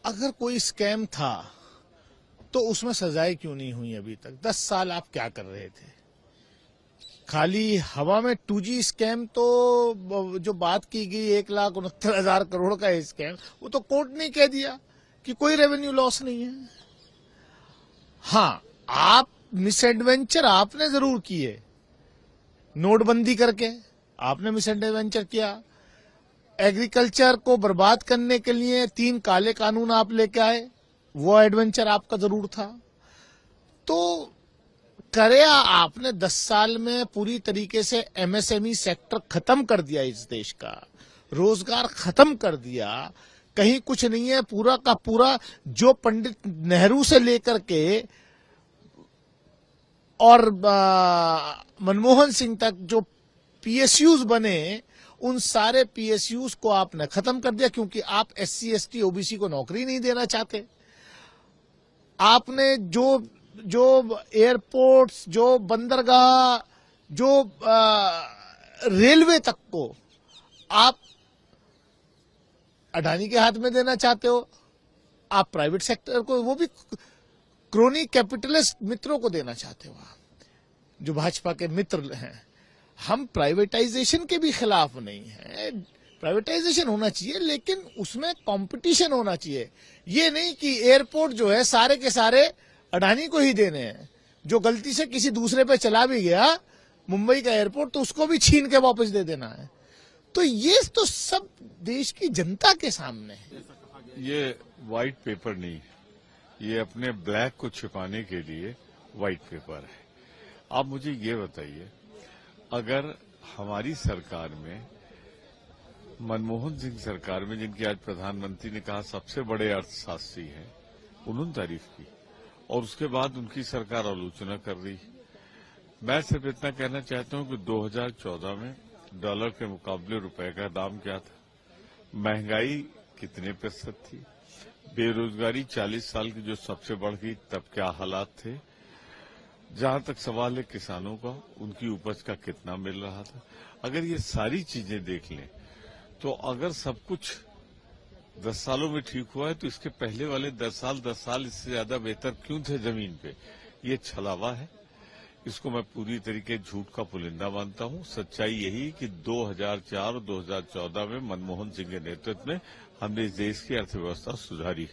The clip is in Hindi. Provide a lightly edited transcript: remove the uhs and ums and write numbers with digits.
अगर कोई स्कैम था तो उसमें सजाएं क्यों नहीं हुई अभी तक? 10 साल आप क्या कर रहे थे? खाली हवा में 2G स्कैम तो जो बात की गई 1,69,000 करोड़ का स्कैम, वो तो कोर्ट ने कह दिया कि कोई रेवेन्यू लॉस नहीं है। हाँ, आप मिसएडवेंचर आपने जरूर किए, नोटबंदी करके आपने मिसएडवेंचर किया। एग्रीकल्चर को बर्बाद करने के लिए 3 काले कानून आप लेके आए, वो एडवेंचर आपका जरूर था। तो करे आपने 10 साल में पूरी तरीके से MSME सेक्टर खत्म कर दिया, इस देश का रोजगार खत्म कर दिया, कहीं कुछ नहीं है। पूरा का पूरा जो पंडित नेहरू से लेकर के और मनमोहन सिंह तक जो PSUs बने, उन सारे PSUs को आपने खत्म कर दिया, क्योंकि आप SC ST OBC को नौकरी नहीं देना चाहते। आपने जो एयरपोर्ट्स, जो बंदरगाह, जो रेलवे तक को आप अडानी के हाथ में देना चाहते हो। आप प्राइवेट सेक्टर को, वो भी क्रोनी कैपिटलिस्ट मित्रों को देना चाहते हो, जो भाजपा के मित्र हैं। हम प्राइवेटाइजेशन के भी खिलाफ नहीं है, प्राइवेटाइजेशन होना चाहिए, लेकिन उसमें कंपटीशन होना चाहिए। ये नहीं कि एयरपोर्ट जो है सारे के सारे अडानी को ही देने हैं। जो गलती से किसी दूसरे पे चला भी गया मुंबई का एयरपोर्ट, तो उसको भी छीन के वापस दे देना है। तो ये तो सब देश की जनता के सामने है। ये व्हाइट पेपर नहीं है, ये अपने ब्लैक को छिपाने के लिए व्हाइट पेपर है। आप मुझे ये बताइए, अगर हमारी सरकार में, मनमोहन सिंह सरकार में, जिनकी आज प्रधानमंत्री ने कहा सबसे बड़े अर्थशास्त्री हैं, उन्होंने तारीफ की और उसके बाद उनकी सरकार आलोचना कर रही। मैं सिर्फ इतना कहना चाहता हूं कि 2014 में डॉलर के मुकाबले रुपए का दाम क्या था, महंगाई कितने प्रतिशत थी, बेरोजगारी 40 साल की जो सबसे बढ़ गई, तब क्या हालात थे। जहां तक सवाल है किसानों का, उनकी उपज का कितना मिल रहा था। अगर ये सारी चीजें देख लें तो अगर सब कुछ 10 सालों में ठीक हुआ है, तो इसके पहले वाले 10 साल इससे ज्यादा बेहतर क्यों थे जमीन पे? ये छलावा है। इसको मैं पूरी तरीके झूठ का पुलिंदा मानता हूं। सच्चाई यही कि 2004 और 2014 में मनमोहन सिंह के नेतृत्व में हमने इस देश की अर्थव्यवस्था सुधारी।